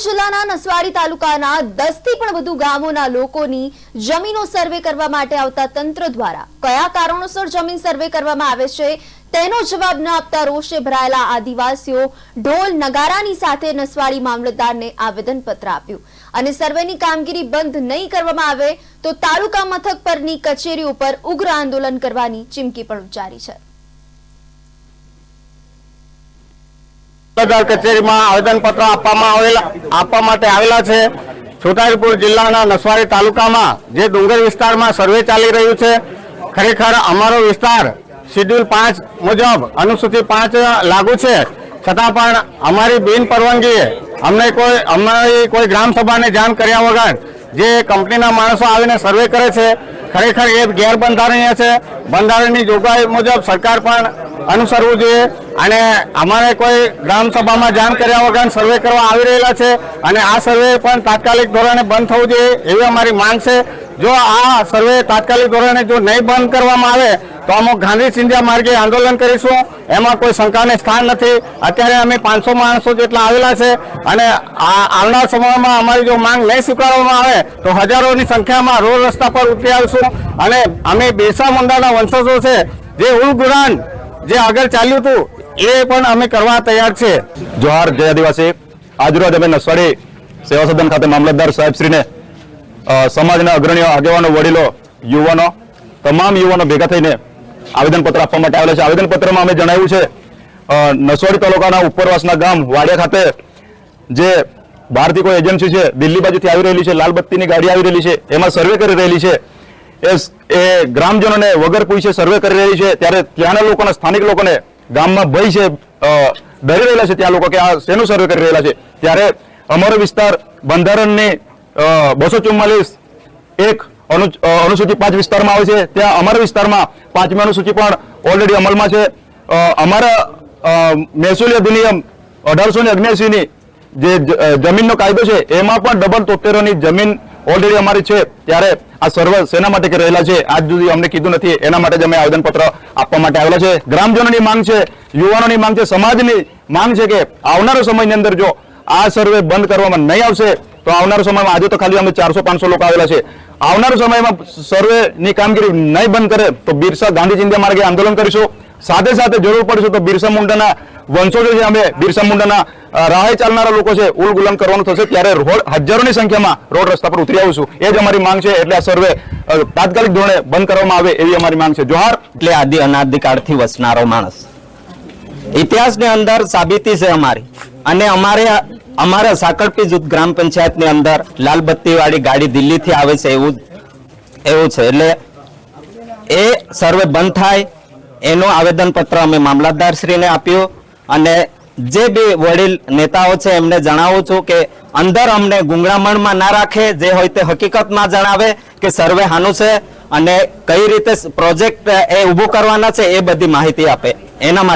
જિલ્લાના નસવાડી તાલુકાના 10 થી પણ વધુ ગામોના લોકોની જમીનો સર્વે કરવા માટે આવતા તંત્ર દ્વારા કયા કારણોસર જમીન સર્વે કરવામાં આવે છે તેનો જવાબ ન આપતા રોષે ભરાયેલા આદિવાસીઓ ઢોલ નગારાની સાથે નસવાડી મામલતદારને આવેદનપત્ર આપ્યું અને સર્વેની કામગીરી બંધ નહીં કરવામાં આવે તો તાલુકા મથક પરની કચેરી ઉપર ઉગ્ર આંદોલન કરવાની ચીમકી પણ ઉચ્ચારી છે। કચેરીમાં આવેદનપત્ર આપવા માટે આવેલા છે। છોટાઉદેપુર જિલ્લાના નસવાડી તાલુકામાં જે ડુંગર વિસ્તારમાં સર્વે ચાલી રહ્યું છે, ખરેખર અમારો વિસ્તાર શેડ્યુલ 5 મુજબ અનુસૂચિ 5 લાગુ છે, છતાં પણ અમારી બિન પરવાનગીએ અમારી કોઈ ગ્રામ સભાને જાણ કર્યા વગર જે કંપનીના માણસો આવીને સર્વે કરે છે, ખરેખર એ ગેરબંધારણીય છે। બંધારણની જોગવાઈ મુજબ સરકાર પણ અનુસરવું જોઈએ અને અમારે કોઈ ગ્રામ સભામાં જાણ કર્યા વગર સર્વે કરવા આવી રહેલા છે અને આ સર્વે પણ તાત્કાલિક ધોરણે બંધ થવું જોઈએ એવી અમારી માંગ છે। જો આ સર્વે તાત્કાલિક ધોરણે જો નહીં બંધ કરવામાં આવે તો અમે ગાંધી ચિંધ્યા માર્ગે આંદોલન કરીશું, એમાં કોઈ શંકાને સ્થાન નથી। અત્યારે અમે 500 માણસો જેટલા આવેલા છે અને આવનાર સમયમાં અમારી જો માંગ નહીં સ્વીકારવામાં આવે તો હજારોની સંખ્યામાં રોડ રસ્તા પર ઉતરી આવીશું અને અમે બિરસા મુંડાના વંશજો છે જે ઉલગુરાન જે આગળ ચાલ્યું હતું એ પણ અમે કરવા તૈયાર છે। જોહાર જય આદિવાસી। આજરોજ અમે નસવાડી સેવા સદન ખાતે મામલતદાર સાહેબશ્રીને સમાજના અગ્રણીઓ, આગેવાનો, વડીલો, યુવાનો, તમામ યુવાનો ભેગા થઈને આવેદનપત્ર આપવા માટે આવેલા છે। આવેદનપત્રમાં અમે જણાવ્યું છે નસવાડી તાલુકાના ઉપરવાસના ગામ વાડિયા ખાતે જે બહારથી કોઈ એજન્સી છે દિલ્હી બાજુથી આવી રહેલી છે, લાલ બત્તીની ગાડી આવી રહેલી છે, એમાં સર્વે કરી રહેલી છે, એ ગ્રામજનોને વગર પૂછે સર્વે કરી રહી છે, ત્યારે ત્યાંના લોકોને, સ્થાનિક લોકોને ગામમાં ભય છે, ડરી રહેલા છે ત્યાં લોકો કે આ શેનું સર્વે કરી રહેલા છે। ત્યારે અમારો વિસ્તાર બંધારણની 244 એક અનુસૂચિ 5 વિસ્તારમાં આવે છે, ત્યાં અમારા વિસ્તારમાં 5મી અનુસૂચિ પણ ઓલરેડી અમલમાં છે। અમારા મહેસૂલી અધિનિયમ 1879ની જે જમીનનો કાયદો છે એમાં પણ ડબલ 73ની જમીન ઓલરેડી અમારી છે। ત્યારે આ સર્વે શેના માટે કરી રહેલા છે આજ સુધી અમને કીધું નથી, એના માટે જ અમે આવેદનપત્ર આપવા માટે આવેલા છે। ગ્રામજનોની માંગ છે, યુવાનોની માંગ છે, સમાજની માંગ છે કે આવનારા સમયની અંદર જો આ સર્વે બંધ કરવામાં નહીં આવશે તો આવનારા સમયમાં, આજે તો ખાલી અમે 400-500 લોકો આવેલા છે, આવનારા સમયમાં સર્વેની કામગીરી નહીં બંધ કરે તો બિરસા ગાંધી ચિંધ્યા માર્ગે આંદોલન કરીશું। સાથે સાથે જરૂર પડશે તો બિરસા મુંડાના વંશજો છે, અમે બિરસા મુંડાના રાહે ચાલનારા લોકો છે, ઉલગુલન કરવાનું થશે ત્યારે હજારોની સંખ્યામાં રોડ રસ્તા પર ઉતરી આવીશું। એ જ અમારી માંગ છે। એટલે આ સર્વે તાત્કાલિક ધોરણે બંધ કરવામાં આવે એવી અમારી માંગ છે। જોહાર। એટલે આદિ અનાદિકાળથી વસનારો માણસ, ઇતિહાસની અંદર સાબિતી છે અમારી, અને અમારા સાકરપી જૂથ ગ્રામ પંચાયતની અંદર લાલબત્તી વાળી ગાડી દિલ્હીથી આવે છે એવું છે। એટલે એ સર્વે બંધ થાય એનું આવેદનપત્ર અમે મામલતદારશ્રીને આપ્યું અને જે બી વડીલ નેતાઓ છે એમને જણાવું છું કે અંદર અમને ગુંગળામણમાં ના રાખે, જે હોય તે હકીકતમાં જણાવે કે સર્વે હાનું છે અને કઈ રીતે પ્રોજેક્ટ એ ઊભું કરવાના છે એ બધી માહિતી આપે, એના માટે